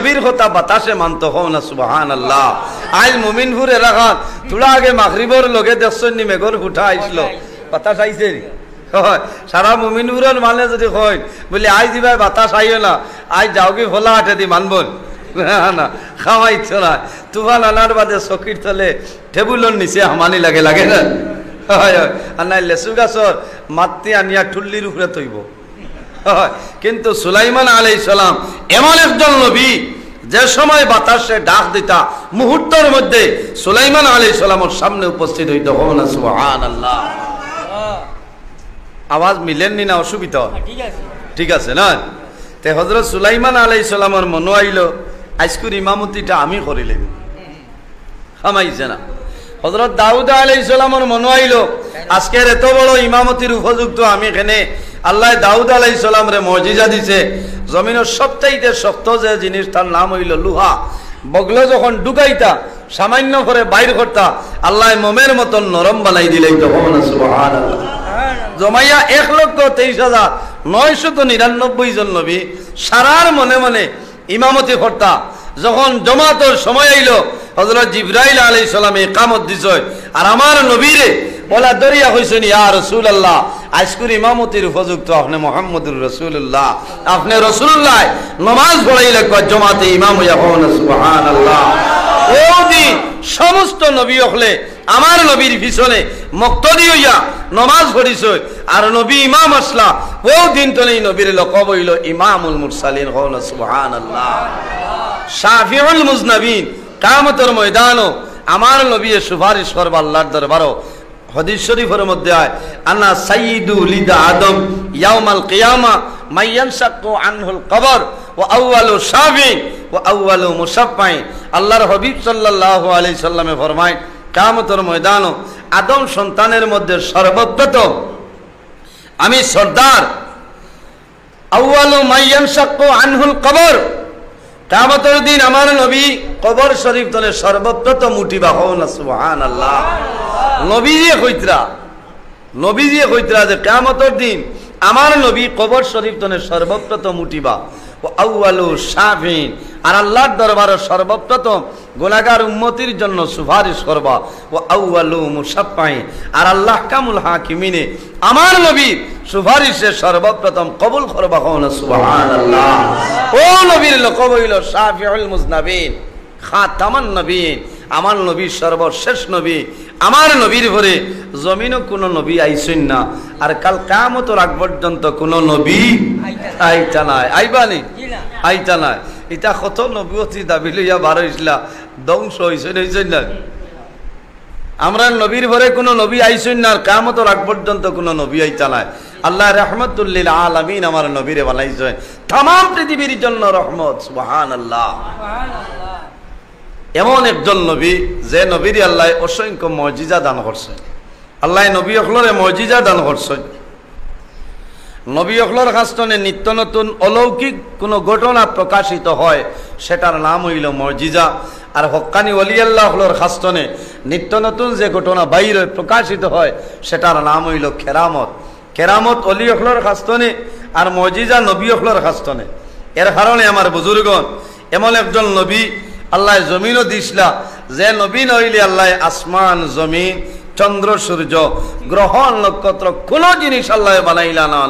নবীর কথা বাতাসে মানত হও না সুবহানাল্লাহ। আইল মুমিনপুরে রাখাত তোরা আগে মাগরিবর লগে দেখছেন নি মেঘর ফুটা আইছিল বাতাস আইছে হয় সারা মুমিনপুরের মানে যদি হয় বলে আই দিবাই বাতাস আইও না আই যাও কি ভোলা হাটে দি মানব না খাওয়াইছ না তুফান আনার বাদে চকির তলে টেবুলের নিচে হামানি লাগে লাগে না হয় আর নাই লেচু গাছর মাতি আনিয়া ঠুল্লির উপরে তৈব হয়। কিন্তু সুলাইমান আলাইহিস সালাম এমন একজন নবী যে সময় বাতাসে ডাক দিতা মুহূর্তের মধ্যে সুলাইমান আলাইহিস সালামের সামনে উপস্থিত হইতো না সুবহানাল্লাহ। আওয়াজ মিলেননি না অসুবিধা ঠিক আছে না তে হযরত সুলাইমান আলাইহিস সালামের মনে আইল আজকের ইমামতিটা আমি করিলাম হামাইছে না। হযরত দাউদ আলাইহিস সালামের মনে আইল আজকের এত বড় ইমামতির উপযুক্ত আমি এখানে আল্লাহ দাউদ আলাইহিস সালামরে মুজিজা দিছে জমিনের সবচাইতে শক্ত যে জিনিস তার নাম হইল লোহা বগলে যখন ঢুকাইতা সামান্য করে বাইর করতা আল্লাহ মোমের মতন নরম বানাই দিলেন তখন সুবহানাল্লাহ। জমাইয়া 1,23,999 জন নবী সারার মনে মনে ইমামতি করতা। যখন জমাতের সময় আইল হযরত জিবরাইল আলাইহিস সালাম ইকামত দিছে আর আমার নবীরে বলা দরিয়া হইছেন ইয়া রাসূলুল্লাহ আজকের ইমামতির উপযুক্ত আপনি মুহাম্মদুর রাসূলুল্লাহ আপনি রাসূলুল্লাহ নামাজ পড়াইলে জমাতে ইমাম হইয়া হন সুবহানাল্লাহ। ওই সমস্ত নবী হলে আমার নবীর পিছনে মুক্তদি হইয়া নামাজ পড়িছে আর নবী ইমাম আসলা ও দিন তলেই নবীর লকব হইল ইমামুল মুরসালিন হন সুবহানাল্লাহ। শাফিউল মুজনাবিন কিয়ামতের ময়দানও আমার নবী সুপারিশ করবে আল্লাহর দরবারে। হাদিস শরীফের মধ্যে আয় আনা সাইয়্যিদু লিদা আদম ইয়াউমাল কিয়ামা মাইয়ানশাক্কু আনহুল কবর ওয়া আউয়ালু শাফি ওয়া আউয়ালু মুশাফফাই। আল্লাহর হাবিব সাল্লাল্লাহু আলাইহি সাল্লামে ফরমায় কিয়ামতের ময়দানে আদম সন্তানের মধ্যে সর্বপ্রথম আমি সরদার আউয়ালু মাইয়ানশাক্কু আনহুল কবর। কিয়ামতের দিন আমার নবী কবর শরীফ তলে সর্বপ্রথম উঠিবা হন সুবহানাল্লাহ। নবীজি কইতরা যে কিয়ামতের দিন আমার নবী কবর শরীফ তলে সর্বপ্রথম উঠিবা ও আউয়ালু শাফিন আর আল্লাহর দরবারে সর্বপ্রথম গুনাহগার উম্মতির জন্য সুপারিশ করবা ও আউয়ালু মুশাফফাই আর আল্লাহ কামুল হাকিমিনে আমার নবী সুপারিশে সর্বপ্রথম কবুল করবা হন সুবহানাল্লাহ। ও নবীর লকব হইল শাফিউল মুজনাবিন খাতামান নবীন আমার নবী সর্বশেষ নবী। আমার নবীর পরে জমিনও কোনো নবী আইছেন না আর কাল কিয়ামতের আগ পর্যন্ত কোনো নবী আইতা নাই আইবানি আইতা নাই। এটা কত নবুয়তি দাবি লইয়া বার হইছিলা ধ্বংস হইছেন না। আমরা নবীর পরে কোনো নবী আইছেন না আর কিয়ামতের আগ পর্যন্ত কোনো নবী আইতা নাই। আল্লাহ রাহমাতুল লিল আলামিন আমার নবীরে বানাইছেন तमाम পৃথিবীর জন্য রহমত সুবহানাল্লাহ। এমন একজন নবী যে নবীর আল্লাহ অসংখ্য মুজিজা দান করছেন। আল্লাহ নবী হলরে মুজিজা দান করছেন। নবী হলর কাছে নিত্য নতুন অলৌকিক কোনো ঘটনা প্রকাশিত হয় সেটার নাম হইল মুজিজা। আর হক্কানি ওলি আল্লাহ হলর কাছে নিত্য নতুন যে ঘটনা বাইরে প্রকাশিত হয় সেটার নাম হইল কেরামত। কেরামত ওলি হলর কাছে আর মুজিজা নবী হলর কাছে। এর কারণে আমার বুজুর্গণ এমন একজন নবী আল্লাহ জমিনও দিসলা যে নবী নইলে আল্লাহ আসমান জমিন চন্দ্র সূর্য গ্রহ নক্ষত্র কোন জিনিস আল্লাহ বানাইলা না।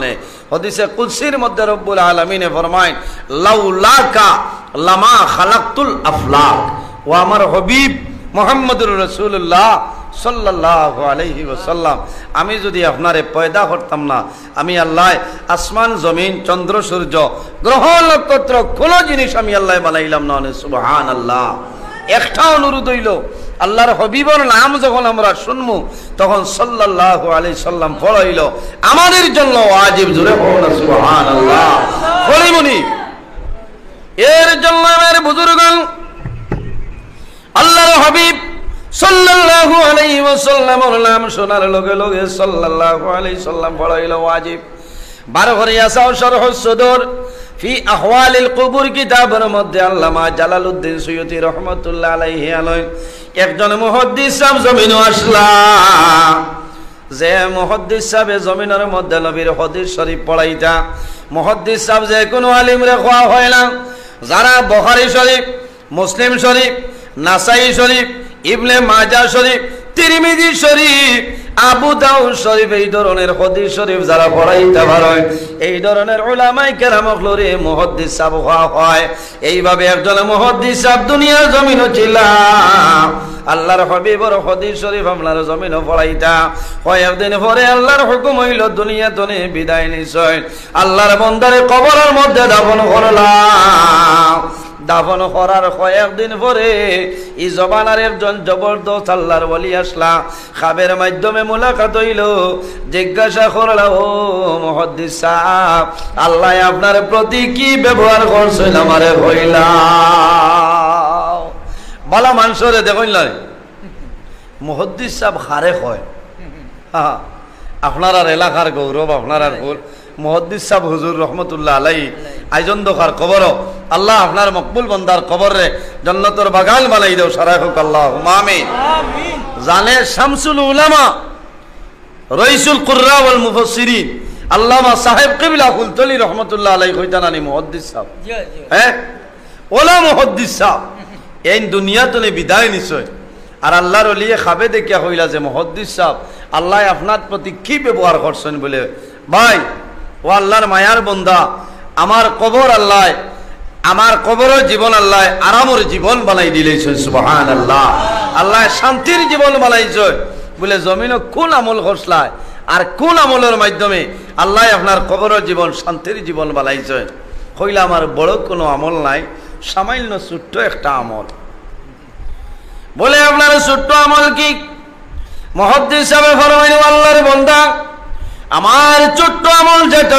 হাদিসে কুদসির মধ্যে রব্বুল আলামিনে ফরমায় লাউলাকা লামা খালাকতুল আফলাক। ও আমার হাবিব মুহাম্মদুর রাসূলুল্লাহ সাল্লাল্লাহু আলাইহি ওয়াসাল্লাম আমি যদি আপনারে পয়দা করতাম না আমি আল্লাহ আসমান জমিন চন্দ্র সূর্য গ্রহ নক্ষত্র কোন জিনিস আমি আল্লাহ বানাইলাম না সুবহানাল্লাহ। একটা অনুরোধ হইল আল্লাহর হাবিবের নাম যখন আমরা শুনবো তখন সাল্লাল্লাহু আলাইহি সাল্লাম পড়াইল আমাদের জন্য ওয়াজিব জোরে বলুন সুবহানাল্লাহ পড়িমনি। এর জন্য আমার বুজুর্গগণ আল্লাহর হাবিব সাল্লাল্লাহু আলাইহি ওয়াসাল্লামের নাম শোনার লগে লগে সাল্লাল্লাহু আলাইহি সাল্লাম পড়াইল ওয়াজিব। 12 ঘরে আসাও শরহুস সুদুর ফি আহওয়ালিল কুবুর কিতাবের মধ্যে আল্লামা জালালউদ্দিন সুয়ুতি রাহমাতুল্লাহ আলাইহি একজন মুহাদ্দিস সাহেব জমিনে আসলা। যে মুহাদ্দিস সাহেব জমিনের মধ্যে নবীর হাদিস শরীফ পড়াইতা মুহাদ্দিস সাহেব যে কোনো আলিম রে খোয়া হয় না যারা বুখারী শরীফ, মুসলিম শরীফ, নাসাই শরীফ, ইবনে মাজাহ শরীফ, তিরমিজি শরীফ, আবু দাউদ শরীফ এই ধরনের হাদিস শরীফ যারা পড়াইতে পারে, এই ধরনের উলামায়ে কেরাম হলরে মুহাদ্দিস সাহেব হয়। এইভাবে একজন মুহাদ্দিস সাহেব দুনিয়ার জমিনও ছিল। আল্লাহর হাবিবর হাদিস শরীফ আপনার জমিনও পড়াইতা হয়। একদিন পরে আল্লাহর হুকুম হইল দুনিয়া তনে বিদায় নিছয়। আল্লাহর বান্দারে কবরের মধ্যে দাফন করলাম। দাফন করার কয়েকদিন পরে এই জমানার একজন জবরদস্ত আল্লাহর ওলি আসলা, খাবের মাধ্যমে মুলাকাত হইল। জিজ্ঞাসা করলা, ও মুহাদ্দিস সাহেব, আল্লাহ আপনার প্রতি কি ব্যবহার করছেন আমারে হইলা? বলা মানুষরে দেখুন না, মুহাদ্দিস সাহেব খারে হয়। হ্যাঁ, আপনার আর এলাকার গৌরব, আপনার আর ভুল। মুহাদ্দিস সাহেব হুজুর রহমতুল্লাহ আলাইহি আইজন দোকার কবর আল্লাহ আপনার মকবুল বান্দার কবরে জান্নাতের বাগান বানাই দাও সারা হোক আল্লাহুম্মা আমিন। জানে শামসুল উলামা রাইসুল কুররা ওয়াল মুফাসসিরিন আল্লামা সাহেব কিবলা কুলতলি রহমতুল্লাহ আলাইহি কইতানানি মুহাদ্দিস সাহেব, হ্যাঁ ওলা মুহাদ্দিস সাহেব এই দুনিয়াতে বিদায় নিশ্চয়। আর আল্লাহর ওলিয়ে খাবে দেখিয়া কইলা যে মুহাদ্দিস সাহেব আল্লাহ আপনার প্রতি কি ব্যবহার করছেন বলে। ভাই ও আল্লাহর মায়ার বন্দা, আমার কবর আল্লাহ, আমার কবরের জীবন আল্লাহ আরামের জীবন বানাই দিলেছে। সুবহানাল্লাহ, আল্লাহ শান্তির জীবন বানাইছে বলে। জমিনে কোন আমল করছলায় আর কোন আমলের মাধ্যমে আল্লাহ আপনার কবরের জীবন শান্তির জীবন বানাইছে? কইলা আমার বড় কোনো আমল নাই, সামান্য ছোট্ট একটা আমল। বলে আপনার ছোট্ট আমল কি? মুহাদ্দিস সাহেব ফরমাইলেন, আল্লাহর বান্দা, আমার ছোট্ট আমল যেটা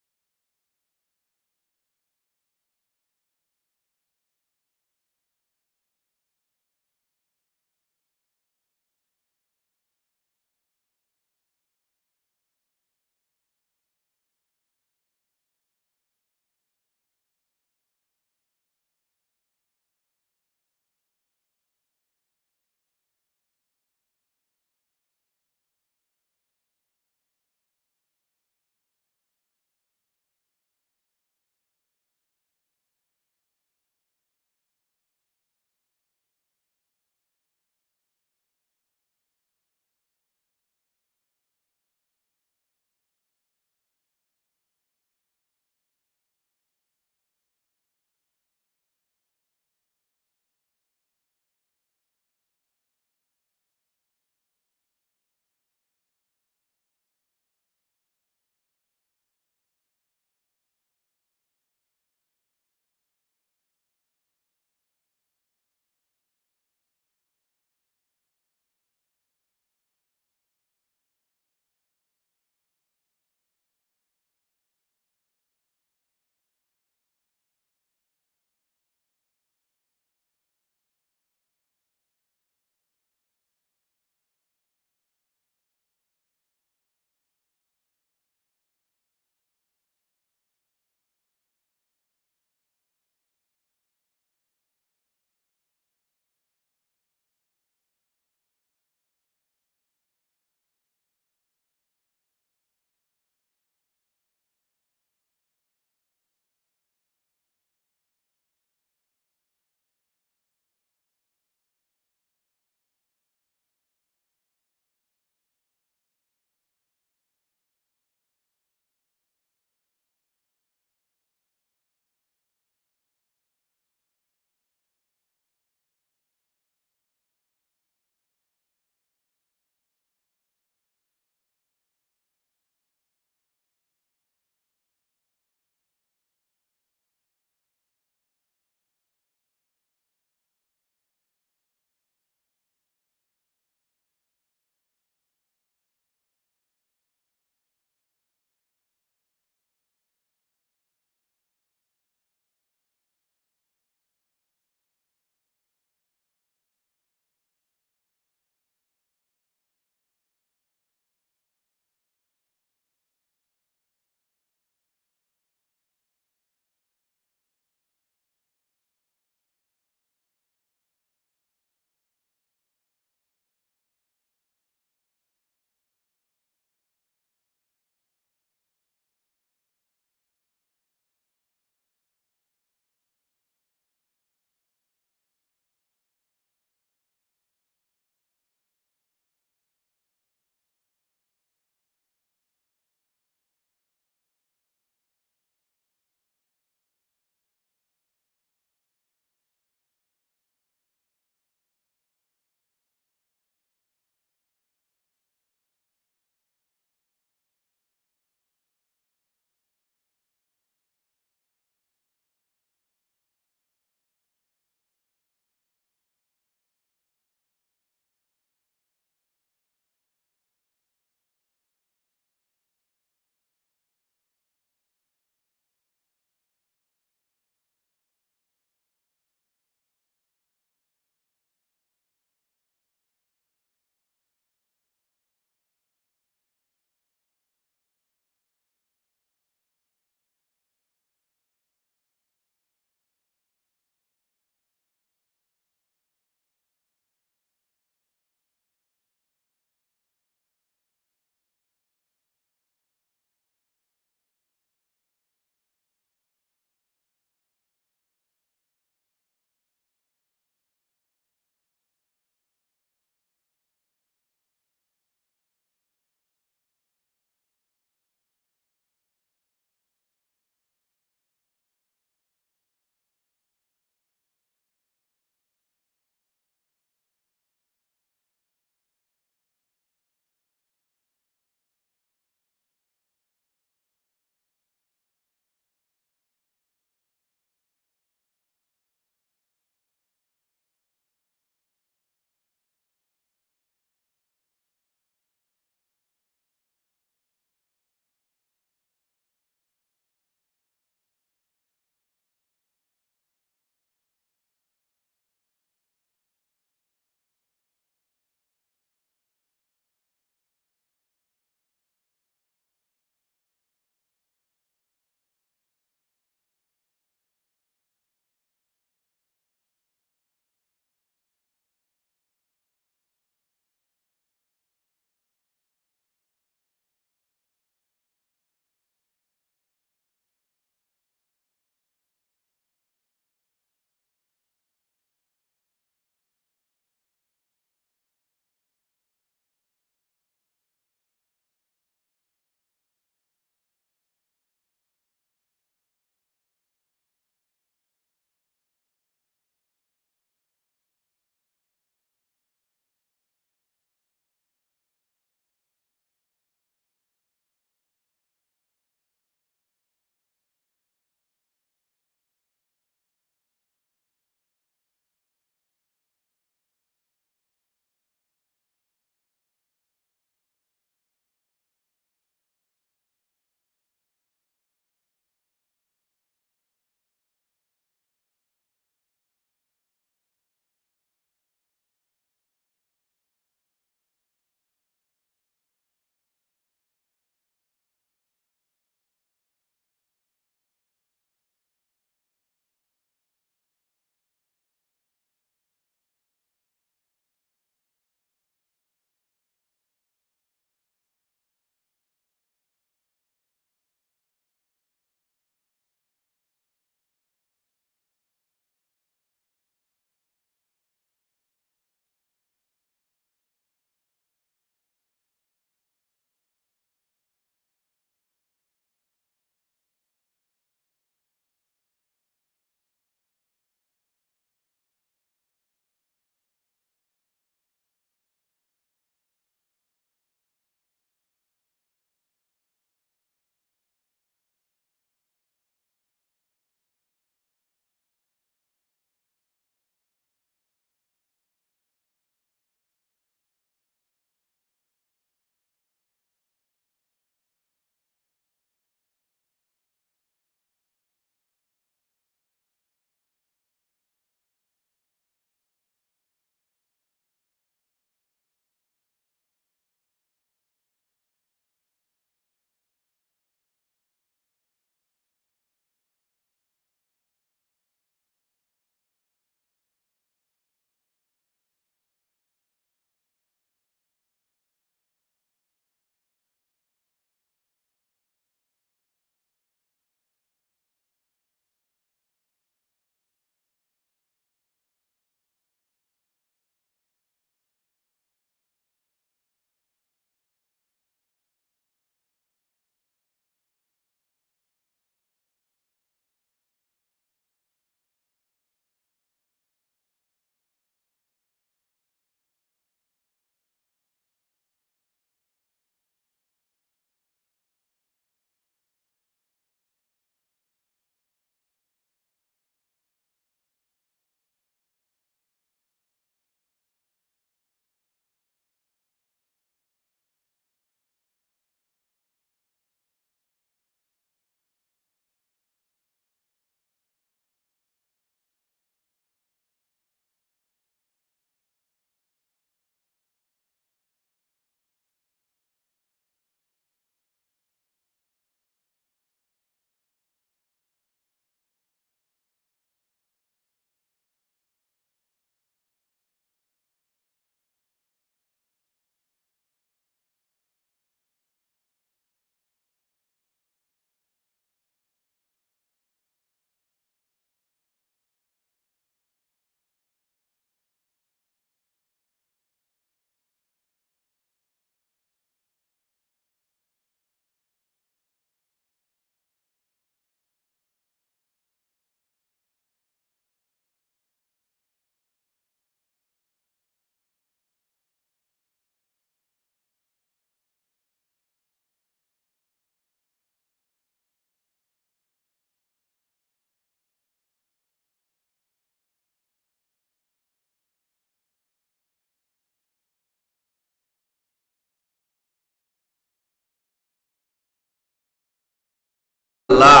আল্লাহ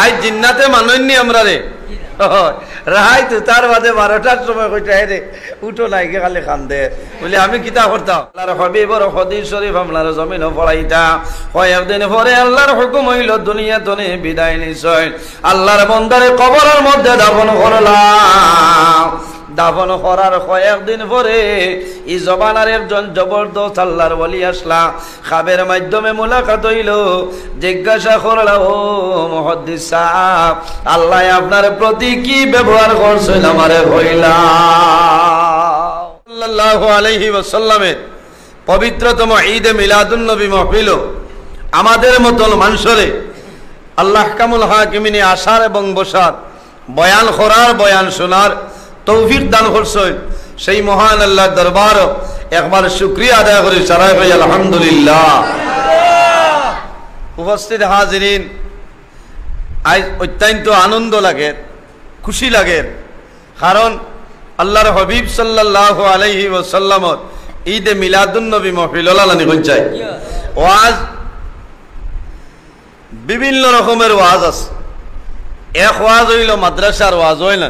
আই জিন্নাতে মানইনি আমরা রে রাহাই তো তার বাদে 12টার সময় কইটা হে রে উঠো নাই গে খালি কান্দে বলে আমি কিতা করতাম আল্লাহর হাবিবর হাদিস শরীফ আপনার জমিন পড়াইতা কয়েকদিন পরে আল্লাহর হুকুম হইল দুনিয়া তনে বিদায় নিছয় আল্লাহর বান্দারে কবরের মধ্যে দাফন করলাম দাফন করার কয়েকদিন পরে এই জবানার একজন জবরদস্ত আল্লাহর ওলি আসলা খাবের মাধ্যমে মুলাকাত হইল জিজ্ঞাসা করলা ও মুহাদ্দিস সাহেব আল্লাহ আপনার প্রতি কি ব্যবহার করছেন আমারে কইলা সাল্লাল্লাহু আলাইহি ওয়াসাল্লামের পবিত্রতম ঈদে মিলাদুন নবী মাহফিল আমাদের মতন মানুষরে আল্লাহ কামুল হাকিমিনে আসার এবং বসার বয়ান করার বয়ান শোনার তৌফিক দান করছেন সেই মহান আল্লাহর দরবার একবার শুকরিয়া আদায় করি সারাই ভাই আলহামদুলিল্লাহ। উপস্থিত হাজিরিন আজ অত্যন্ত আনন্দ লাগে খুশি লাগে কারণ আল্লাহর হাবিব সাল্লাল্লাহু আলাইহি ওয়াসাল্লামর ঈদে মিলাদুন নবী মাহফিল লালানি হইছে ওয়াজ বিভিন্ন রকমের ওয়াজ আছে এক ওয়াজ হইল মাদ্রাসার ওয়াজ হইল না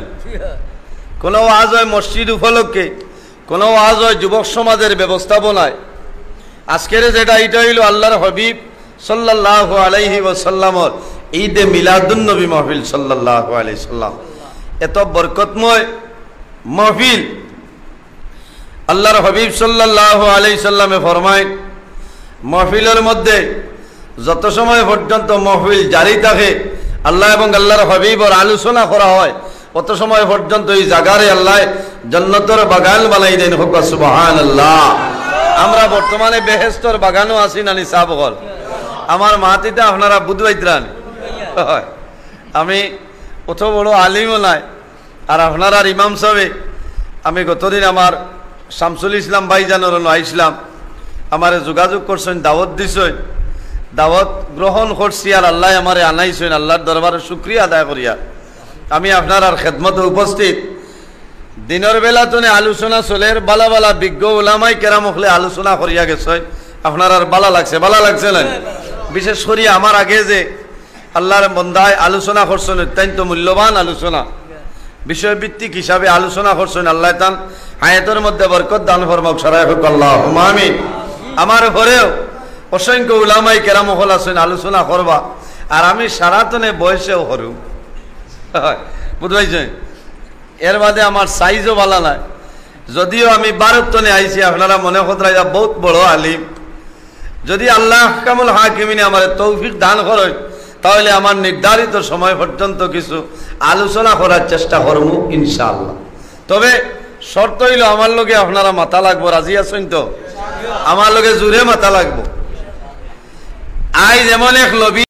কোন ওয়াজ হয় মসজিদ উপলক্ষে কোন ওয়াজ হয় যুবক সমাজের ব্যবস্থাপনায় আজকের যেটা এটা হইল আল্লাহর হাবিব সাল্লাল্লাহু আলাইহি ওয়াসাল্লামর ঈদে মিলাদুন নবী মাহফিল সাল্লাল্লাহু আলাইহি সাল্লাম এত বরকতময় মাহফিল আল্লাহর হাবিব সাল্লাল্লাহু আলাইহি সাল্লামে ফরমায় মাহফিলের মধ্যে যত সময় পর্যন্ত মাহফিল জারি থাকে আল্লাহ এবং আল্লাহর হাবিবর আলোচনা করা হয় কত সময় পর্যন্ত এই জায়গারে আল্লাহ জান্নাতের বাগান বানাই দেন হোক সুবহানাল্লাহ। আমরা বর্তমানে বেহেশতের বাগানও আছি না নিসাব হল আমার মাতিতে আপনারা বুধবাইত্রান আমি অত বড় আলিমও নাই আর আপনার আর ইমাম সাহেব আমি গতদিন আমার শামসুল ইসলাম ভাইজানোর আইসলাম আমারে যোগাযোগ করছেন দাওয়াত দিছেন দাওয়াত গ্রহণ করছি আর আল্লাহ আমারে আনাইছেন আল্লাহর দরবারে শুকরিয়া আদায় করিয়া আমি আপনার আর খেদমতে উপস্থিত দিনের বেলা তো আলোচনা চলের বালা বালা বিজ্ঞ ওলামাই কেরাম হলে আলোচনা করিয়া গেছে আপনার আর বালা লাগছে না বিশেষ করে আমার আগে যে আল্লাহর বন্দায় আলোচনা করছেন অত্যন্ত মূল্যবান আলোচনা বিষয়ভিত্তিক হিসাবে আলোচনা করছেন আল্লাহ তান হায়াতের মধ্যে বরকত দান ফরমাক সারাই হোক আল্লাহুম্মা আমিন। আমার ঘরেও অসংখ্য উলামাই কেরাম হল আছেন আলোচনা করবা আর আমি সারাতনে বয়সেও হরু বুঝবাইছেন এর বাদে আমার সাইজও ভালো নাই যদিও আমি 12 টনে আইছি আপনারা মনে করাই বহুত বড় আলিম যদি আল্লাহ কামুল হাকিমিনে আমার তৌফিক দান করেন তাহলে আমার নির্ধারিত সময় পর্যন্ত কিছু আলোচনা করার চেষ্টা করবো ইনশাআল্লাহ। তবে শর্ত হইল আমার লগে আপনারা মাথা লাগবো রাজি আছেন তো আমার লগে জুড়ে মাথা লাগবো আই যেমন এক নবী